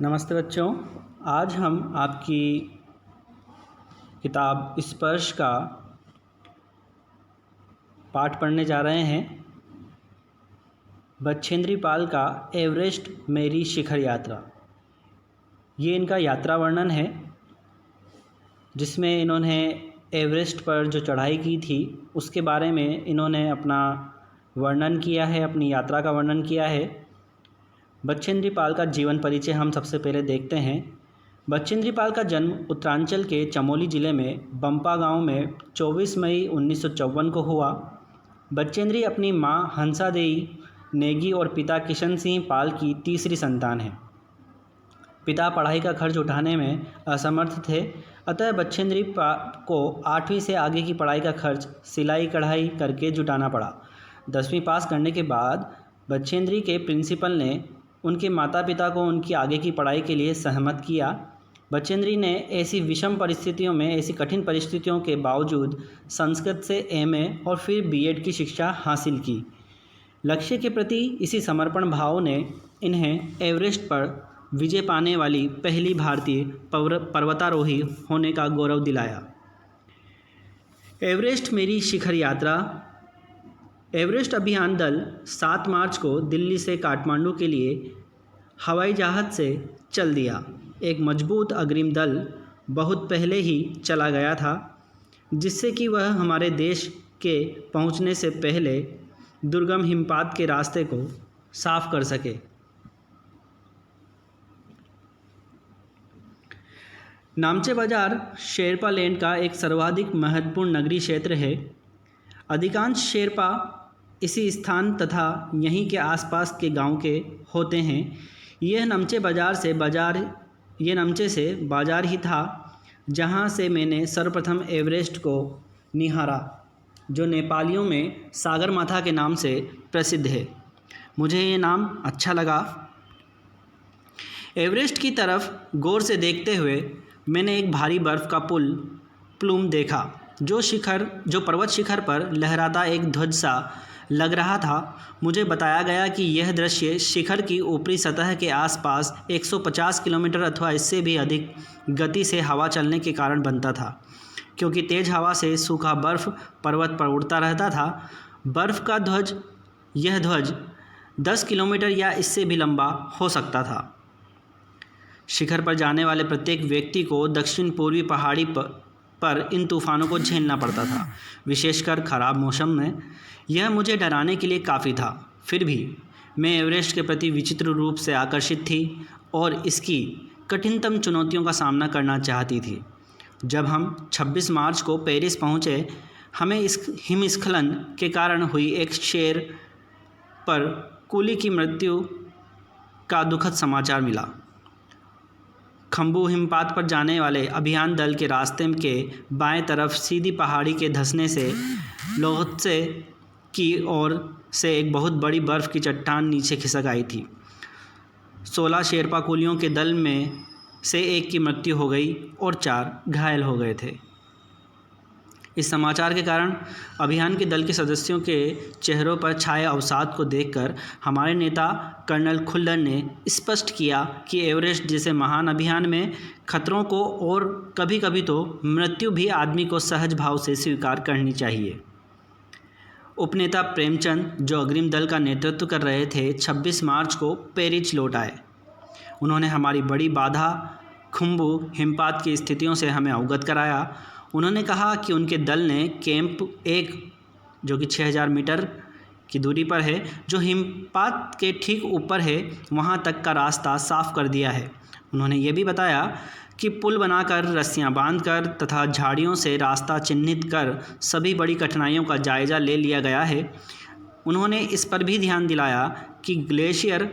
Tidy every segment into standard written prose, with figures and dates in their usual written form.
नमस्ते बच्चों। आज हम आपकी किताब स्पर्श का पाठ पढ़ने जा रहे हैं। बछेंद्री पाल का एवरेस्ट मेरी शिखर यात्रा, ये इनका यात्रा वर्णन है जिसमें इन्होंने एवरेस्ट पर जो चढ़ाई की थी उसके बारे में इन्होंने अपना वर्णन किया है, अपनी यात्रा का वर्णन किया है। बछेंद्री पाल का जीवन परिचय हम सबसे पहले देखते हैं। बछेंद्री पाल का जन्म उत्तरांचल के चमोली ज़िले में बंपा गांव में 24 मई 1954 को हुआ। बछेंद्री अपनी मां हंसा देई नेगी और पिता किशन सिंह पाल की तीसरी संतान है। पिता पढ़ाई का खर्च उठाने में असमर्थ थे, अतः बछेंद्री को 8वीं से आगे की पढ़ाई का खर्च सिलाई कढ़ाई करके जुटाना पड़ा। 10वीं पास करने के बाद बछेंद्री के प्रिंसिपल ने उनके माता पिता को उनकी आगे की पढ़ाई के लिए सहमत किया। बछेंद्री ने ऐसी विषम परिस्थितियों में, ऐसी कठिन परिस्थितियों के बावजूद संस्कृत से एमए और फिर बीएड की शिक्षा हासिल की। लक्ष्य के प्रति इसी समर्पण भाव ने इन्हें एवरेस्ट पर विजय पाने वाली पहली भारतीय पर्वतारोही होने का गौरव दिलाया। एवरेस्ट मेरी शिखर यात्रा। एवरेस्ट अभियान दल 7 मार्च को दिल्ली से काठमांडू के लिए हवाई जहाज़ से चल दिया। एक मजबूत अग्रिम दल बहुत पहले ही चला गया था, जिससे कि वह हमारे देश के पहुंचने से पहले दुर्गम हिमपात के रास्ते को साफ कर सके। नामचे बाजार शेरपा लैंड का एक सर्वाधिक महत्वपूर्ण नगरीय क्षेत्र है। अधिकांश शेरपा इसी स्थान तथा यहीं के आसपास के गांव के होते हैं। यह नमचे से बाजार ही था जहां से मैंने सर्वप्रथम एवरेस्ट को निहारा, जो नेपालियों में सागरमाथा के नाम से प्रसिद्ध है। मुझे ये नाम अच्छा लगा। एवरेस्ट की तरफ गौर से देखते हुए मैंने एक भारी बर्फ़ का प्लूम देखा, जो पर्वत शिखर पर लहराता एक ध्वज सा लग रहा था। मुझे बताया गया कि यह दृश्य शिखर की ऊपरी सतह के आसपास 150 किलोमीटर अथवा इससे भी अधिक गति से हवा चलने के कारण बनता था, क्योंकि तेज़ हवा से सूखा बर्फ़ पर्वत पर उड़ता रहता था। यह ध्वज 10 किलोमीटर या इससे भी लंबा हो सकता था। शिखर पर जाने वाले प्रत्येक व्यक्ति को दक्षिण पूर्वी पहाड़ी पर इन तूफ़ानों को झेलना पड़ता था, विशेषकर ख़राब मौसम में। यह मुझे डराने के लिए काफ़ी था। फिर भी मैं एवरेस्ट के प्रति विचित्र रूप से आकर्षित थी और इसकी कठिनतम चुनौतियों का सामना करना चाहती थी। जब हम 26 मार्च को पेरिस पहुँचे, हमें इस हिमस्खलन के कारण हुई एक शेर पर कूली की मृत्यु का दुखद समाचार मिला। खम्बू हिमपात पर जाने वाले अभियान दल के रास्ते के बाएं तरफ सीधी पहाड़ी के धंसने से लोहत्से की ओर से एक बहुत बड़ी बर्फ़ की चट्टान नीचे खिसक आई थी। 16 शेरपा कुलियों के दल में से एक की मृत्यु हो गई और 4 घायल हो गए थे। इस समाचार के कारण अभियान के दल के सदस्यों के चेहरों पर छाए अवसाद को देखकर हमारे नेता कर्नल खुल्लर ने स्पष्ट किया कि एवरेस्ट जैसे महान अभियान में खतरों को और कभी कभी तो मृत्यु भी आदमी को सहज भाव से स्वीकार करनी चाहिए। उपनेता प्रेमचंद, जो अग्रिम दल का नेतृत्व कर रहे थे, 26 मार्च को पेरिस लौट आए। उन्होंने हमारी बड़ी बाधा खुम्बू हिमपात की स्थितियों से हमें अवगत कराया। उन्होंने कहा कि उनके दल ने कैंप 1, जो कि 6000 मीटर की दूरी पर है, जो हिमपात के ठीक ऊपर है, वहां तक का रास्ता साफ कर दिया है। उन्होंने ये भी बताया कि पुल बनाकर, रस्सियां बांधकर तथा झाड़ियों से रास्ता चिन्हित कर सभी बड़ी कठिनाइयों का जायज़ा ले लिया गया है। उन्होंने इस पर भी ध्यान दिलाया कि ग्लेशियर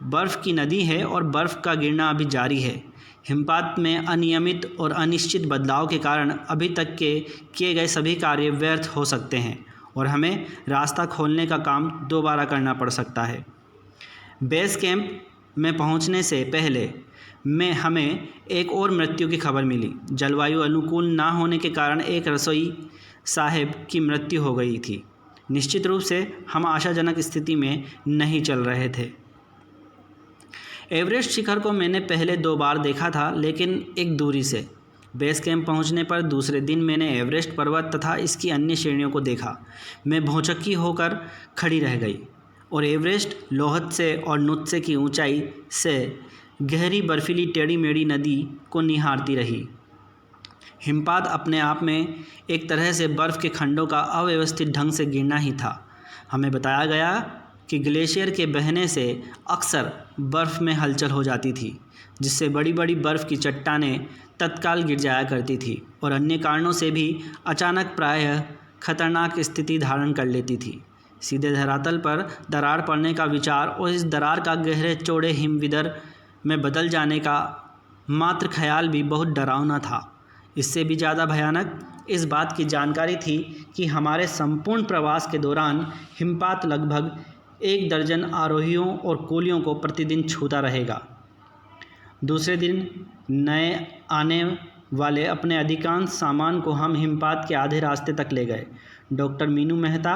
बर्फ़ की नदी है और बर्फ़ का गिरना अभी जारी है। हिमपात में अनियमित और अनिश्चित बदलाव के कारण अभी तक के किए गए सभी कार्य व्यर्थ हो सकते हैं और हमें रास्ता खोलने का काम दोबारा करना पड़ सकता है। बेस कैंप में पहुंचने से पहले हमें एक और मृत्यु की खबर मिली। जलवायु अनुकूल ना होने के कारण एक रसोई साहब की मृत्यु हो गई थी। निश्चित रूप से हम आशाजनक स्थिति में नहीं चल रहे थे। एवरेस्ट शिखर को मैंने पहले 2 बार देखा था, लेकिन एक दूरी से। बेस कैंप पहुंचने पर दूसरे दिन मैंने एवरेस्ट पर्वत तथा इसकी अन्य श्रेणियों को देखा। मैं भौचक्की होकर खड़ी रह गई और एवरेस्ट लोहत्से और नुत्से की ऊंचाई से गहरी बर्फीली टेढ़ी मेढ़ी नदी को निहारती रही। हिमपात अपने आप में एक तरह से बर्फ़ के खंडों का अव्यवस्थित ढंग से गिरना ही था। हमें बताया गया कि ग्लेशियर के बहने से अक्सर बर्फ़ में हलचल हो जाती थी, जिससे बड़ी बड़ी बर्फ़ की चट्टानें तत्काल गिर जाया करती थी और अन्य कारणों से भी अचानक प्रायः खतरनाक स्थिति धारण कर लेती थी। सीधे धरातल पर दरार पड़ने का विचार और इस दरार का गहरे चौड़े हिमविदर में बदल जाने का मात्र ख्याल भी बहुत डरावना था। इससे भी ज़्यादा भयानक इस बात की जानकारी थी कि हमारे संपूर्ण प्रवास के दौरान हिमपात लगभग 1 दर्जन आरोहियों और कुलियों को प्रतिदिन छूता रहेगा। दूसरे दिन नए आने वाले अपने अधिकांश सामान को हम हिमपात के आधे रास्ते तक ले गए। डॉक्टर मीनू मेहता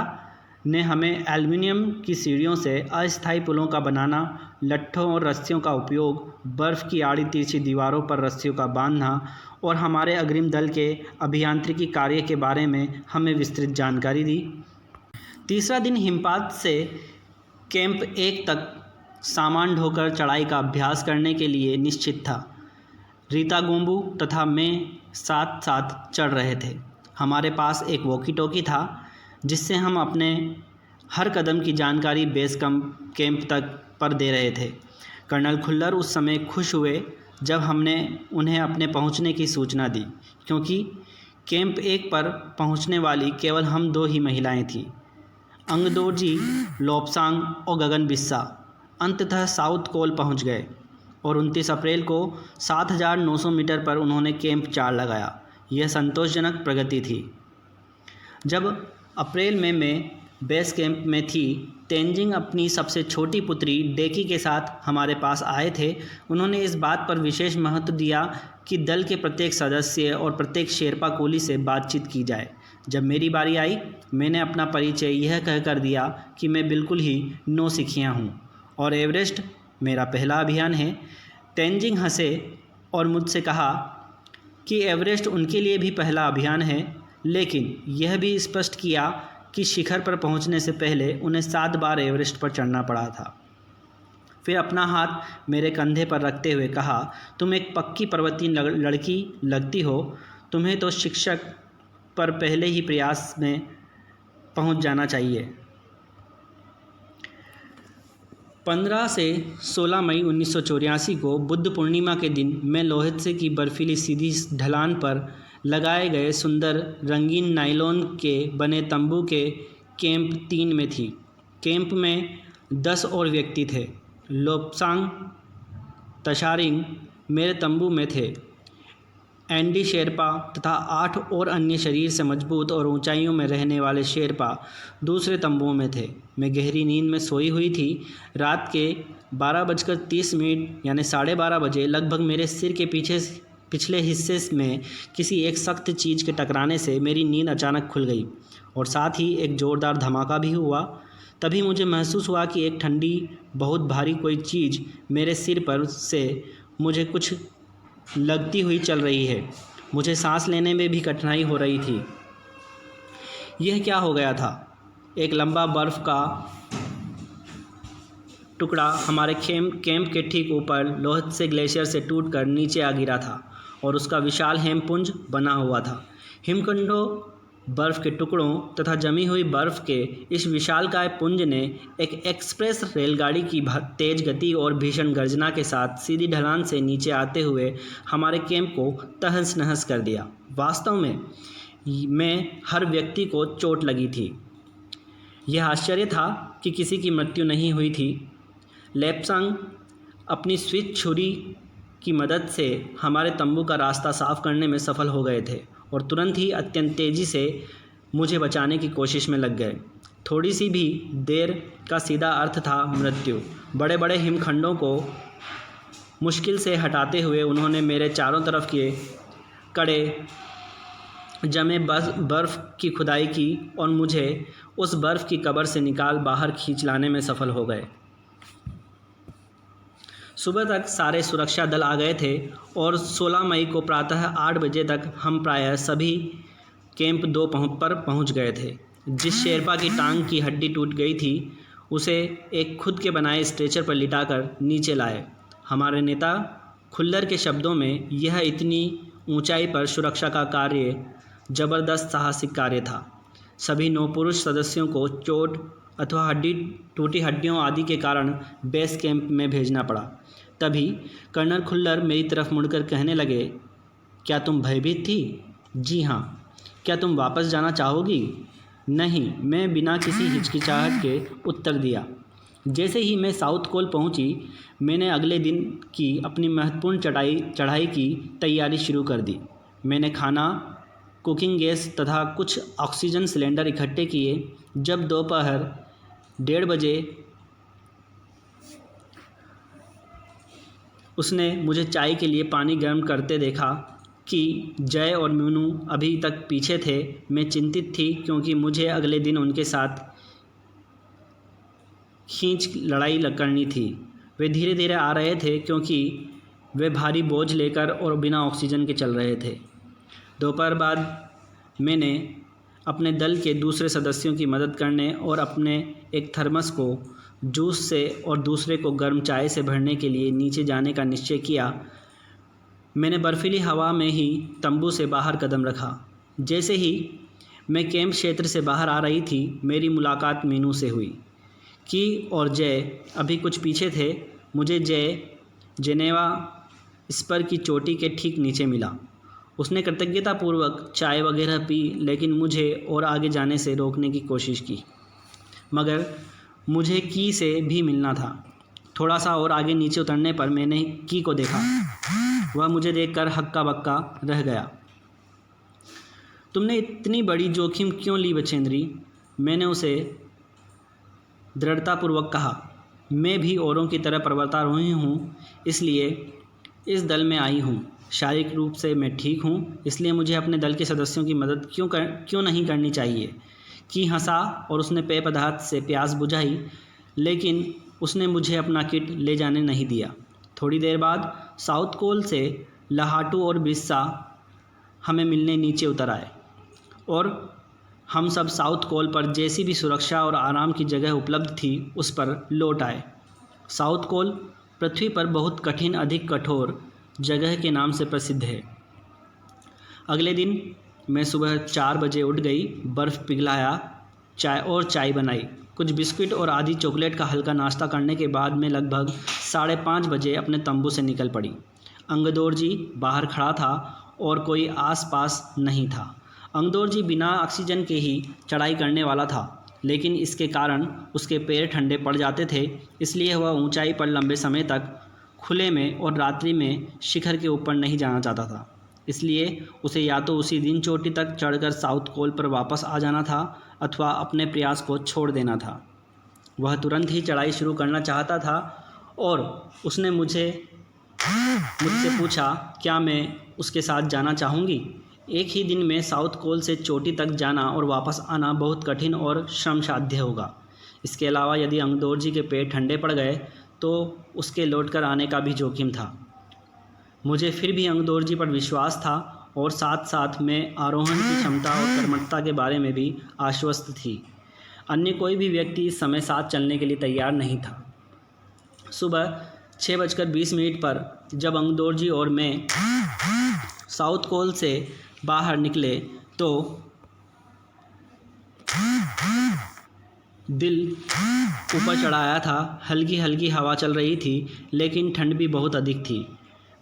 ने हमें एल्युमिनियम की सीढ़ियों से अस्थायी पुलों का बनाना, लट्ठों और रस्सियों का उपयोग, बर्फ़ की आड़ी तिरछी दीवारों पर रस्सियों का बांधना और हमारे अग्रिम दल के अभियांत्रिकी कार्य के बारे में हमें विस्तृत जानकारी दी। तीसरा दिन हिमपात से कैंप 1 तक सामान ढोकर चढ़ाई का अभ्यास करने के लिए निश्चित था। रीता गोम्बू तथा मैं साथ साथ चढ़ रहे थे। हमारे पास एक वॉकी टॉकी था जिससे हम अपने हर कदम की जानकारी बेस कैंप तक पर दे रहे थे। कर्नल खुल्लर उस समय खुश हुए जब हमने उन्हें अपने पहुंचने की सूचना दी, क्योंकि कैंप 1 पर पहुंचने वाली केवल हम 2 ही महिलाएं थीं। अंगदोर्जी, लोब्सांग और गगन बिस्सा अंततः साउथ कोल पहुंच गए और 29 अप्रैल को 7,900 मीटर पर उन्होंने कैंप 4 लगाया। यह संतोषजनक प्रगति थी। जब अप्रैल में मैं बेस कैंप में थी, तेंजिंग अपनी सबसे छोटी पुत्री डेकी के साथ हमारे पास आए थे। उन्होंने इस बात पर विशेष महत्व दिया कि दल के प्रत्येक सदस्य और प्रत्येक शेरपा कुली से बातचीत की जाए। जब मेरी बारी आई, मैंने अपना परिचय यह कहकर दिया कि मैं बिल्कुल ही नौसिखिया हूँ और एवरेस्ट मेरा पहला अभियान है। तेंजिंग हंसे और मुझसे कहा कि एवरेस्ट उनके लिए भी पहला अभियान है, लेकिन यह भी स्पष्ट किया कि शिखर पर पहुंचने से पहले उन्हें 7 बार एवरेस्ट पर चढ़ना पड़ा था। फिर अपना हाथ मेरे कंधे पर रखते हुए कहा, तुम एक पक्की पर्वतीय लड़की लगती हो। तुम्हें तो शिक्षक पर पहले ही प्रयास में पहुंच जाना चाहिए। 15 से 16 मई 1984 को बुद्ध पूर्णिमा के दिन मैं लोहत्से की बर्फीली सीधी ढलान पर लगाए गए सुंदर रंगीन नायलॉन के बने तंबू के कैंप 3 में थी। कैंप में 10 और व्यक्ति थे। लोब्सांग तशारिंग मेरे तंबू में थे। एंडी शेरपा तथा 8 और अन्य शरीर से मजबूत और ऊंचाइयों में रहने वाले शेरपा दूसरे तंबुओं में थे। मैं गहरी नींद में सोई हुई थी। रात के 12:30 यानी 12:30 बजे लगभग मेरे सिर के पिछले हिस्से में किसी एक सख्त चीज़ के टकराने से मेरी नींद अचानक खुल गई और साथ ही एक ज़ोरदार धमाका भी हुआ। तभी मुझे महसूस हुआ कि एक ठंडी बहुत भारी कोई चीज़ मेरे सिर पर से मुझे कुछ लगती हुई चल रही है। मुझे सांस लेने में भी कठिनाई हो रही थी। यह क्या हो गया था? एक लंबा बर्फ़ का टुकड़ा हमारे कैंप के ठीक ऊपर लोहत्से ग्लेशियर से टूटकर नीचे आ गिरा था और उसका विशाल हेमपुंज बना हुआ था। हिमखंडों, बर्फ़ के टुकड़ों तथा जमी हुई बर्फ़ के इस विशालकाय पुंज ने एक एक्सप्रेस रेलगाड़ी की तेज गति और भीषण गर्जना के साथ सीधी ढलान से नीचे आते हुए हमारे कैंप को तहस नहस कर दिया। वास्तव में हर व्यक्ति को चोट लगी थी। यह आश्चर्य था कि किसी की मृत्यु नहीं हुई थी। लेप्सांग अपनी स्विच छुरी की मदद से हमारे तंबू का रास्ता साफ करने में सफल हो गए थे और तुरंत ही अत्यंत तेज़ी से मुझे बचाने की कोशिश में लग गए। थोड़ी सी भी देर का सीधा अर्थ था मृत्यु। बड़े बड़े हिमखंडों को मुश्किल से हटाते हुए उन्होंने मेरे चारों तरफ के कड़े जमे बर्फ़ की खुदाई की और मुझे उस बर्फ़ की कब्र से निकाल बाहर खींच लाने में सफल हो गए। सुबह तक सारे सुरक्षा दल आ गए थे और 16 मई को प्रातः 8 बजे तक हम प्रायः सभी कैंप 2 पर पहुंच गए थे। जिस शेरपा की टांग की हड्डी टूट गई थी उसे एक खुद के बनाए स्ट्रेचर पर लिटाकर नीचे लाए। हमारे नेता खुल्लर के शब्दों में यह इतनी ऊंचाई पर सुरक्षा का कार्य ज़बरदस्त साहसिक कार्य था। सभी 9 पुरुष सदस्यों को चोट अथवा टूटी हड्डियों आदि के कारण बेस कैंप में भेजना पड़ा। तभी कर्नल खुल्लर मेरी तरफ मुड़कर कहने लगे, क्या तुम भयभीत थी? जी हाँ। क्या तुम वापस जाना चाहोगी? नहीं, मैं बिना किसी हिचकिचाहट के उत्तर दिया। जैसे ही मैं साउथ कोल पहुंची, मैंने अगले दिन की अपनी महत्वपूर्ण चढ़ाई की तैयारी शुरू कर दी। मैंने खाना, कुकिंग गैस तथा कुछ ऑक्सीजन सिलेंडर इकट्ठे किए। जब दोपहर 1:30 बजे उसने मुझे चाय के लिए पानी गर्म करते देखा कि जय और मीनू अभी तक पीछे थे। मैं चिंतित थी क्योंकि मुझे अगले दिन उनके साथ खींच लड़ाई करनी थी। वे धीरे धीरे आ रहे थे क्योंकि वे भारी बोझ लेकर और बिना ऑक्सीजन के चल रहे थे। दोपहर बाद मैंने अपने दल के दूसरे सदस्यों की मदद करने और अपने एक थर्मस को जूस से और दूसरे को गर्म चाय से भरने के लिए नीचे जाने का निश्चय किया। मैंने बर्फीली हवा में ही तंबू से बाहर कदम रखा। जैसे ही मैं कैंप क्षेत्र से बाहर आ रही थी, मेरी मुलाकात मीनू से हुई। की और जय अभी कुछ पीछे थे। मुझे जय जेनेवा स्पर की चोटी के ठीक नीचे मिला। उसने कृतज्ञतापूर्वक चाय वगैरह पी, लेकिन मुझे और आगे जाने से रोकने की कोशिश की। मगर मुझे की से भी मिलना था। थोड़ा सा और आगे नीचे उतरने पर मैंने की को देखा। वह मुझे देखकर हक्का बक्का रह गया। तुमने इतनी बड़ी जोखिम क्यों ली बचेंद्री? मैंने उसे दृढ़तापूर्वक कहा। मैं भी औरों की तरह पर्वतारोही हूँ, इसलिए इस दल में आई हूँ। शारीरिक रूप से मैं ठीक हूँ, इसलिए मुझे अपने दल के सदस्यों की मदद क्यों नहीं करनी चाहिए? की हंसा और उसने पेय पदार्थ से प्यास बुझाई, लेकिन उसने मुझे अपना किट ले जाने नहीं दिया। थोड़ी देर बाद साउथ कोल से लहाटू और बिस्सा हमें मिलने नीचे उतर आए और हम सब साउथ कोल पर जैसी भी सुरक्षा और आराम की जगह उपलब्ध थी उस पर लौट आए। साउथ कोल पृथ्वी पर बहुत कठिन, अधिक कठोर जगह के नाम से प्रसिद्ध है। अगले दिन मैं सुबह 4 बजे उठ गई, बर्फ़ पिघलाया, चाय बनाई, कुछ बिस्किट और आधी चॉकलेट का हल्का नाश्ता करने के बाद मैं लगभग 5:30 बजे अपने तंबू से निकल पड़ी। अंगदौर जी बाहर खड़ा था और कोई आसपास नहीं था। अंगदौर जी बिना ऑक्सीजन के ही चढ़ाई करने वाला था, लेकिन इसके कारण उसके पैर ठंडे पड़ जाते थे, इसलिए वह ऊंचाई पर लंबे समय तक खुले में और रात्रि में शिखर के ऊपर नहीं जाना चाहता था। इसलिए उसे या तो उसी दिन चोटी तक चढ़कर साउथ कोल पर वापस आ जाना था अथवा अपने प्रयास को छोड़ देना था। वह तुरंत ही चढ़ाई शुरू करना चाहता था और उसने मुझसे पूछा क्या मैं उसके साथ जाना चाहूँगी। एक ही दिन में साउथ कोल से चोटी तक जाना और वापस आना बहुत कठिन और श्रमसाध्य होगा। इसके अलावा यदि अंगदौर जी के पेट ठंडे पड़ गए तो उसके लौटकर आने का भी जोखिम था। मुझे फिर भी अंगदौर जी पर विश्वास था और साथ साथ मैं आरोहण की क्षमता और कर्मठता के बारे में भी आश्वस्त थी। अन्य कोई भी व्यक्ति इस समय साथ चलने के लिए तैयार नहीं था। सुबह 6:20 पर जब अंगदौर जी और मैं साउथ कोल से बाहर निकले तो दिल ऊपर चढ़ाया था। हल्की हल्की हवा चल रही थी, लेकिन ठंड भी बहुत अधिक थी।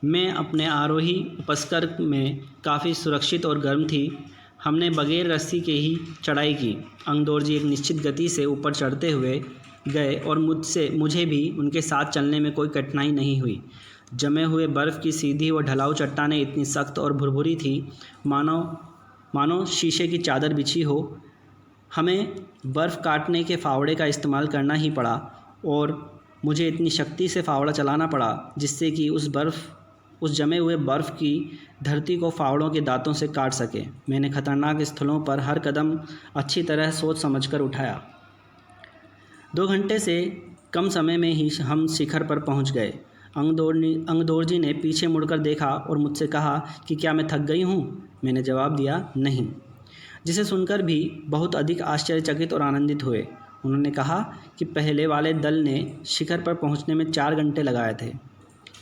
मैं अपने आरोही उपस्कर में काफ़ी सुरक्षित और गर्म थी। हमने बगैर रस्सी के ही चढ़ाई की। अंगदौर जी एक निश्चित गति से ऊपर चढ़ते हुए गए और मुझे भी उनके साथ चलने में कोई कठिनाई नहीं हुई। जमे हुए बर्फ़ की सीधी व ढलाऊ चट्टानें इतनी सख्त और भुरभुरी थी मानो शीशे की चादर बिछी हो। हमें बर्फ़ काटने के फावड़े का इस्तेमाल करना ही पड़ा और मुझे इतनी शक्ति से फावड़ा चलाना पड़ा जिससे कि उस जमे हुए बर्फ़ की धरती को फावड़ों के दांतों से काट सके। मैंने खतरनाक स्थलों पर हर कदम अच्छी तरह सोच समझकर उठाया। 2 घंटे से कम समय में ही हम शिखर पर पहुंच गए। अंगदोरजी ने पीछे मुड़कर देखा और मुझसे कहा कि क्या मैं थक गई हूँ? मैंने जवाब दिया, नहीं, जिसे सुनकर भी बहुत अधिक आश्चर्यचकित और आनंदित हुए। उन्होंने कहा कि पहले वाले दल ने शिखर पर पहुँचने में 4 घंटे लगाए थे।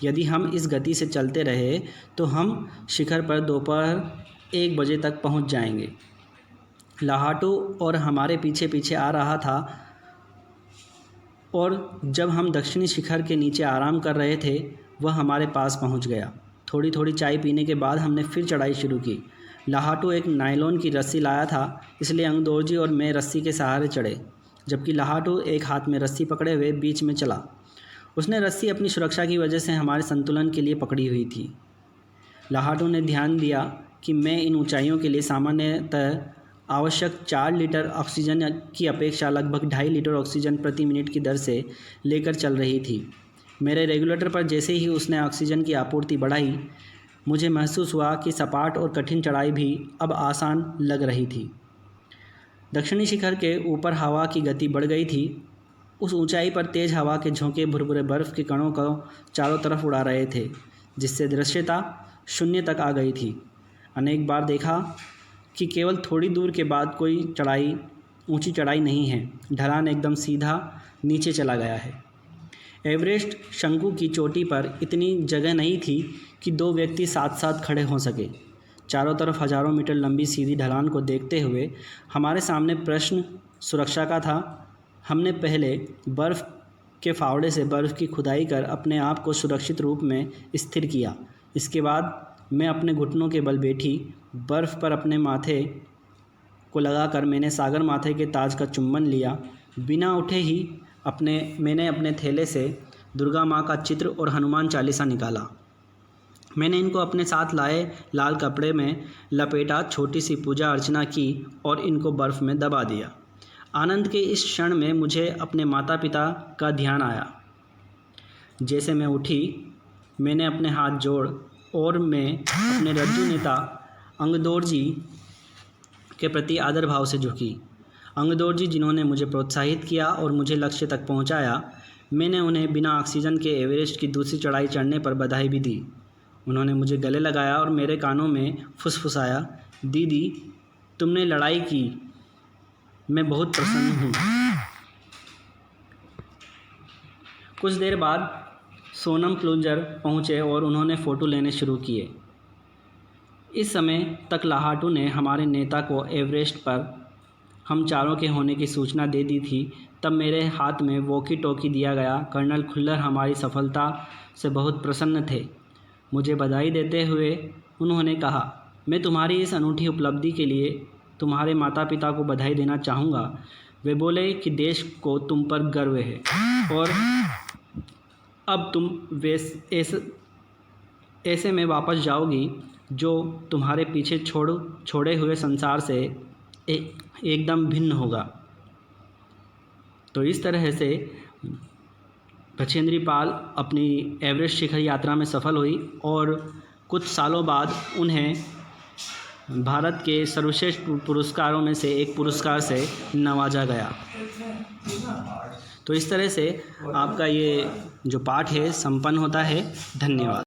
यदि हम इस गति से चलते रहे तो हम शिखर पर दोपहर 1 बजे तक पहुँच जाएंगे। लाहाटू और हमारे पीछे पीछे आ रहा था और जब हम दक्षिणी शिखर के नीचे आराम कर रहे थे वह हमारे पास पहुंच गया। थोड़ी थोड़ी चाय पीने के बाद हमने फिर चढ़ाई शुरू की। लाहाटू एक नायलॉन की रस्सी लाया था, इसलिए अंगदोरजी और मैं रस्सी के सहारे चढ़े, जबकि लाहाटू एक हाथ में रस्सी पकड़े हुए बीच में चला। उसने रस्सी अपनी सुरक्षा की वजह से हमारे संतुलन के लिए पकड़ी हुई थी। लाहाटू ने ध्यान दिया कि मैं इन ऊंचाइयों के लिए सामान्यतः आवश्यक 4 लीटर ऑक्सीजन की अपेक्षा लगभग 2.5 लीटर ऑक्सीजन प्रति मिनट की दर से लेकर चल रही थी। मेरे रेगुलेटर पर जैसे ही उसने ऑक्सीजन की आपूर्ति बढ़ाई, मुझे महसूस हुआ कि सपाट और कठिन चढ़ाई भी अब आसान लग रही थी। दक्षिणी शिखर के ऊपर हवा की गति बढ़ गई थी। उस ऊंचाई पर तेज़ हवा के झोंके भुरभुरे बर्फ़ के कणों को चारों तरफ उड़ा रहे थे, जिससे दृश्यता शून्य तक आ गई थी। अनेक बार देखा कि केवल थोड़ी दूर के बाद कोई ऊंची चढ़ाई नहीं है, ढलान एकदम सीधा नीचे चला गया है। एवरेस्ट शंकु की चोटी पर इतनी जगह नहीं थी कि 2 व्यक्ति साथ साथ खड़े हो सके। चारों तरफ हज़ारों मीटर लंबी सीधी ढलान को देखते हुए हमारे सामने प्रश्न सुरक्षा का था। हमने पहले बर्फ़ के फावड़े से बर्फ़ की खुदाई कर अपने आप को सुरक्षित रूप में स्थिर किया। इसके बाद मैं अपने घुटनों के बल बैठी। बर्फ़ पर अपने माथे को लगाकर मैंने सागर माथे के ताज का चुम्बन लिया। बिना उठे ही मैंने अपने थैले से दुर्गा माँ का चित्र और हनुमान चालीसा निकाला। मैंने इनको अपने साथ लाए लाल कपड़े में लपेटा, छोटी सी पूजा अर्चना की और इनको बर्फ़ में दबा दिया। आनंद के इस क्षण में मुझे अपने माता पिता का ध्यान आया। जैसे मैं उठी, मैंने अपने हाथ जोड़ और मैं अपने रज्जू नेता अंगदोरजी के प्रति आदर भाव से झुकी। अंगदोरजी जिन्होंने मुझे प्रोत्साहित किया और मुझे लक्ष्य तक पहुंचाया, मैंने उन्हें बिना ऑक्सीजन के एवरेस्ट की दूसरी चढ़ाई चढ़ने पर बधाई भी दी। उन्होंने मुझे गले लगाया और मेरे कानों में फुसफुसाया, दीदी तुमने लड़ाई की, मैं बहुत प्रसन्न हूँ। कुछ देर बाद सोनम प्लुंजर पहुँचे और उन्होंने फ़ोटो लेने शुरू किए। इस समय तक लाहाटू ने हमारे नेता को एवरेस्ट पर हम चारों के होने की सूचना दे दी थी। तब मेरे हाथ में वॉकी टॉकी दिया गया। कर्नल खुल्लर हमारी सफलता से बहुत प्रसन्न थे। मुझे बधाई देते हुए उन्होंने कहा, मैं तुम्हारी इस अनूठी उपलब्धि के लिए तुम्हारे माता पिता को बधाई देना चाहूँगा। वे बोले कि देश को तुम पर गर्व है और अब तुम ऐसे में वापस जाओगी जो तुम्हारे पीछे छोड़े हुए संसार से एकदम भिन्न होगा। तो इस तरह से बछेंद्री पाल अपनी एवरेस्ट शिखर यात्रा में सफल हुई और कुछ सालों बाद उन्हें भारत के सर्वश्रेष्ठ पुरस्कारों में से एक पुरस्कार से नवाजा गया। तो इस तरह से आपका ये जो पाठ है संपन्न होता है। धन्यवाद।